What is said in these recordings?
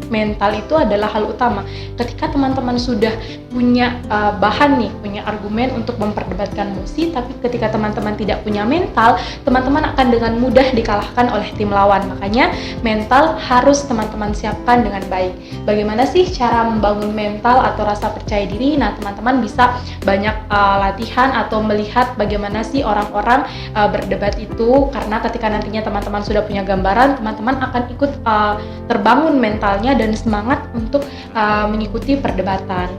mental itu adalah hal utama. Ketika teman-teman sudah punya bahan nih, punya argumen untuk memperdebatkan mosi, tapi ketika teman-teman tidak punya mental, teman-teman akan dengan mudah dikalahkan oleh tim lawan. Makanya mental harus teman-teman siapkan dengan baik. Bagaimana sih cara membangun mental atau rasa percaya diri? Nah, teman-teman bisa banyak latihan atau melihat bagaimana sih orang-orang berdebat itu, karena ketika nantinya teman-teman sudah punya gambaran, teman-teman akan ikut terbangun mentalnya dan semangat untuk mengikuti perdebatan.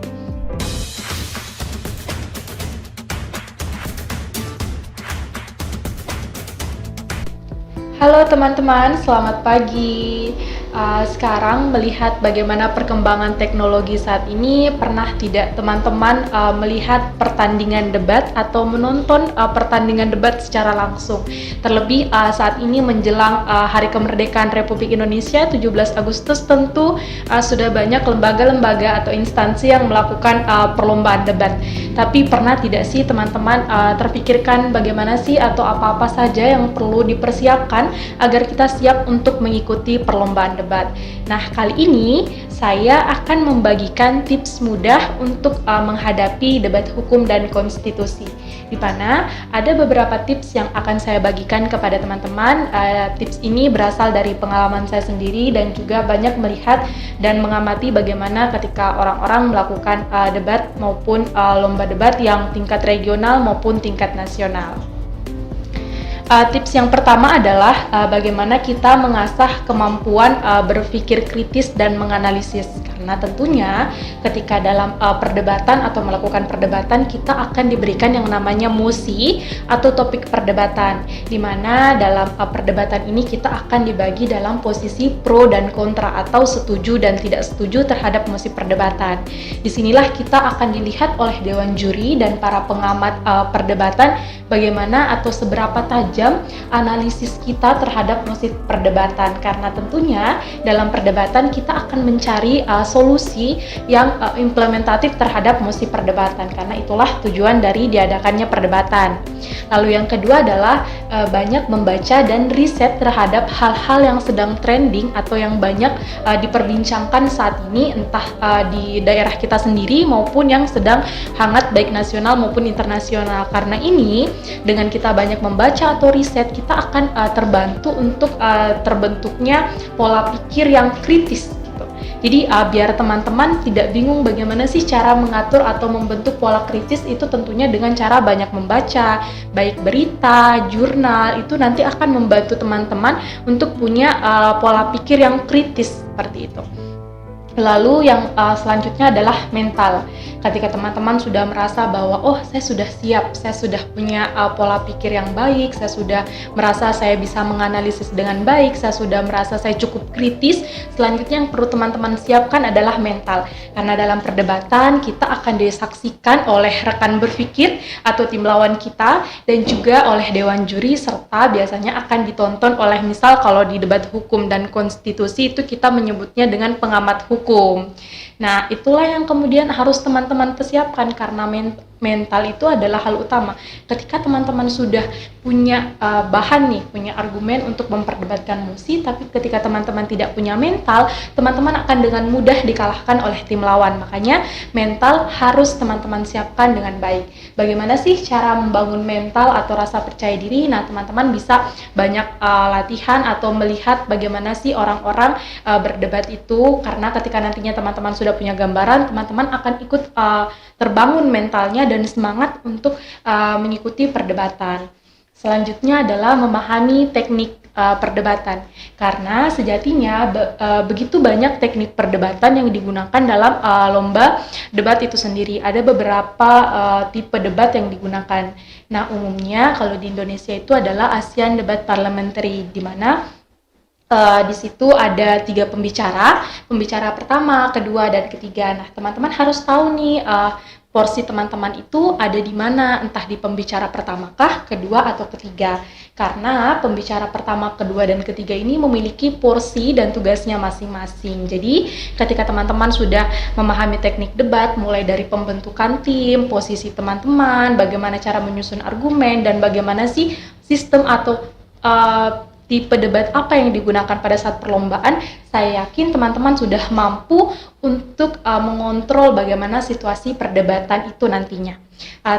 Halo teman-teman, selamat pagi. Sekarang melihat bagaimana perkembangan teknologi saat ini, pernah tidak teman-teman melihat pertandingan debat atau menonton pertandingan debat secara langsung? Terlebih saat ini menjelang Hari Kemerdekaan Republik Indonesia 17 Agustus, tentu sudah banyak lembaga-lembaga atau instansi yang melakukan perlombaan debat. Tapi pernah tidak sih teman-teman terpikirkan bagaimana sih atau apa-apa saja yang perlu dipersiapkan agar kita siap untuk mengikuti perlombaan debat? Nah, kali ini saya akan membagikan tips mudah untuk menghadapi debat hukum dan konstitusi, di mana ada beberapa tips yang akan saya bagikan kepada teman-teman. Tips ini berasal dari pengalaman saya sendiri dan juga banyak melihat dan mengamati bagaimana ketika orang-orang melakukan debat maupun lomba debat yang tingkat regional maupun tingkat nasional. Tips yang pertama adalah bagaimana kita mengasah kemampuan berpikir kritis dan menganalisis. Karena tentunya ketika dalam perdebatan atau melakukan perdebatan, kita akan diberikan yang namanya mosi atau topik perdebatan, di mana dalam perdebatan ini kita akan dibagi dalam posisi pro dan kontra atau setuju dan tidak setuju terhadap mosi perdebatan. Disinilah kita akan dilihat oleh dewan juri dan para pengamat perdebatan bagaimana atau seberapa tajam analisis kita terhadap mosi perdebatan, karena tentunya dalam perdebatan kita akan mencari solusi yang implementatif terhadap mosi perdebatan, karena itulah tujuan dari diadakannya perdebatan. Lalu yang kedua adalah banyak membaca dan riset terhadap hal-hal yang sedang trending atau yang banyak diperbincangkan saat ini, entah di daerah kita sendiri maupun yang sedang hangat baik nasional maupun internasional. Karena ini dengan kita banyak membaca atau riset, kita akan terbantu untuk terbentuknya pola pikir yang kritis. Jadi biar teman-teman tidak bingung bagaimana sih cara mengatur atau membentuk pola kritis, itu tentunya dengan cara banyak membaca, baik berita, jurnal, itu nanti akan membantu teman-teman untuk punya pola pikir yang kritis seperti itu. Lalu yang selanjutnya adalah mental. Ketika teman-teman sudah merasa bahwa saya sudah siap, saya sudah punya pola pikir yang baik, saya sudah merasa saya bisa menganalisis dengan baik, saya sudah merasa saya cukup kritis, selanjutnya yang perlu teman-teman siapkan adalah mental. Karena dalam perdebatan kita akan disaksikan oleh rekan berpikir atau tim lawan kita dan juga oleh dewan juri, serta biasanya akan ditonton oleh, misal kalau di debat hukum dan konstitusi itu kita menyebutnya dengan pengamat hukum. Nah, itulah yang kemudian harus teman-teman persiapkan, karena mental itu adalah hal utama. Ketika teman-teman sudah punya bahan nih, punya argumen untuk memperdebatkan mosi, tapi ketika teman-teman tidak punya mental, teman-teman akan dengan mudah dikalahkan oleh tim lawan. Makanya mental harus teman-teman siapkan dengan baik. Bagaimana sih cara membangun mental atau rasa percaya diri? Nah, teman-teman bisa banyak latihan atau melihat bagaimana sih orang-orang berdebat itu, karena ketika nantinya teman-teman sudah punya gambaran, teman-teman akan ikut terbangun mentalnya dan semangat untuk mengikuti perdebatan. Selanjutnya adalah memahami teknik perdebatan, karena sejatinya begitu banyak teknik perdebatan yang digunakan dalam lomba debat itu sendiri. Ada beberapa tipe debat yang digunakan. Nah, umumnya kalau di Indonesia itu adalah ASEAN Debat Parliamentary, di mana di situ ada 3 pembicara pertama, kedua, dan ketiga. Nah, teman-teman harus tahu nih porsi teman-teman itu ada di mana, entah di pembicara pertamakah, kedua, atau ketiga. Karena pembicara pertama, kedua, dan ketiga ini memiliki porsi dan tugasnya masing-masing. Jadi, ketika teman-teman sudah memahami teknik debat, mulai dari pembentukan tim, posisi teman-teman, bagaimana cara menyusun argumen, dan bagaimana sih sistem atau tipe debat apa yang digunakan pada saat perlombaan, saya yakin teman-teman sudah mampu untuk mengontrol bagaimana situasi perdebatan itu nantinya.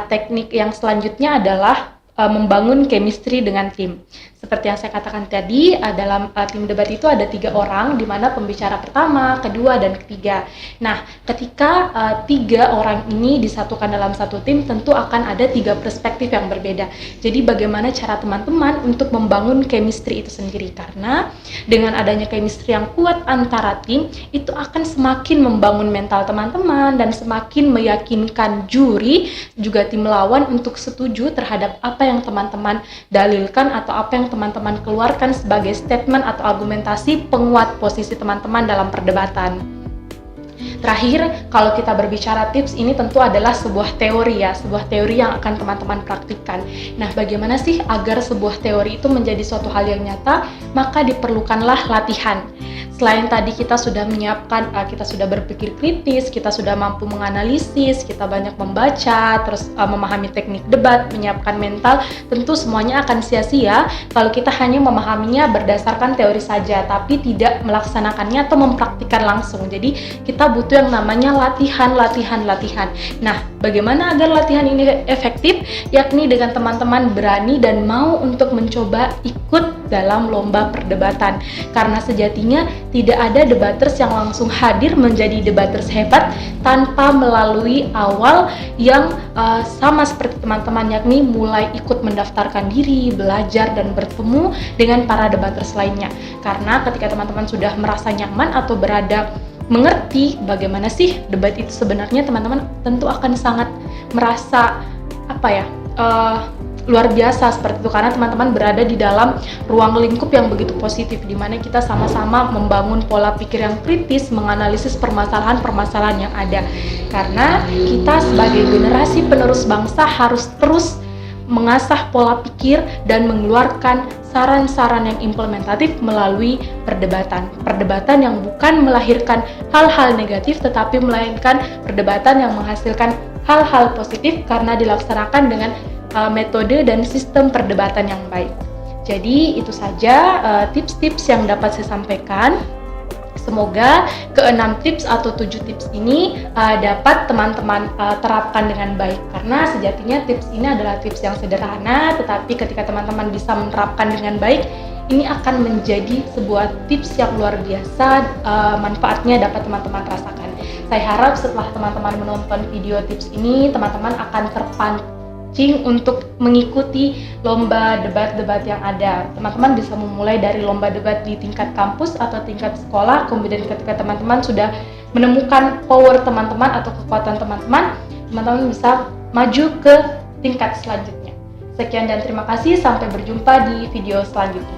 Teknik yang selanjutnya adalah membangun chemistry dengan tim. Seperti yang saya katakan tadi, dalam tim debat itu ada 3 orang, di mana pembicara pertama, kedua, dan ketiga. Nah, ketika 3 orang ini disatukan dalam satu tim, tentu akan ada 3 perspektif yang berbeda. Jadi bagaimana cara teman-teman untuk membangun chemistry itu sendiri, karena dengan adanya chemistry yang kuat antara tim, itu akan semakin membangun mental teman-teman dan semakin meyakinkan juri, juga tim lawan untuk setuju terhadap apa yang teman-teman dalilkan atau apa yang teman-teman keluarkan sebagai statement atau argumentasi penguat posisi teman-teman dalam perdebatan. Terakhir, kalau kita berbicara tips, ini tentu adalah sebuah teori ya, sebuah teori yang akan teman-teman praktikkan. Nah, bagaimana sih agar sebuah teori itu menjadi suatu hal yang nyata? Maka diperlukanlah latihan. Selain tadi kita sudah menyiapkan, kita sudah berpikir kritis, kita sudah mampu menganalisis, kita banyak membaca, terus memahami teknik debat, menyiapkan mental, tentu semuanya akan sia-sia kalau kita hanya memahaminya berdasarkan teori saja, tapi tidak melaksanakannya atau mempraktikkan langsung. Jadi kita butuh yang namanya latihan. Nah, bagaimana agar latihan ini efektif? Yakni dengan teman-teman berani dan mau untuk mencoba ikut dalam lomba perdebatan. Karena sejatinya tidak ada debaters yang langsung hadir menjadi debaters hebat tanpa melalui awal yang sama seperti teman-teman, yakni mulai ikut mendaftarkan diri, belajar, dan bertemu dengan para debaters lainnya. Karena ketika teman-teman sudah merasa nyaman atau berada mengerti bagaimana sih debat itu sebenarnya, teman-teman tentu akan sangat merasa luar biasa seperti itu, karena teman-teman berada di dalam ruang lingkup yang begitu positif, di mana kita sama-sama membangun pola pikir yang kritis, menganalisis permasalahan-permasalahan yang ada. Karena kita sebagai generasi penerus bangsa harus terus mengasah pola pikir dan mengeluarkan saran-saran yang implementatif melalui perdebatan. Perdebatan yang bukan melahirkan hal-hal negatif, tetapi melainkan perdebatan yang menghasilkan hal-hal positif karena dilaksanakan dengan metode dan sistem perdebatan yang baik. Jadi itu saja tips-tips yang dapat saya sampaikan. Semoga ke-6 tips atau 7 tips ini dapat teman-teman terapkan dengan baik, karena sejatinya tips ini adalah tips yang sederhana, tetapi ketika teman-teman bisa menerapkan dengan baik, ini akan menjadi sebuah tips yang luar biasa, manfaatnya dapat teman-teman rasakan. Saya harap setelah teman-teman menonton video tips ini, teman-teman akan terpancing untuk mengikuti lomba debat-debat yang ada. Teman-teman bisa memulai dari lomba debat di tingkat kampus atau tingkat sekolah, kemudian ketika teman-teman sudah menemukan power teman-teman atau kekuatan teman-teman, teman-teman bisa maju ke tingkat selanjutnya. Sekian dan terima kasih, sampai berjumpa di video selanjutnya.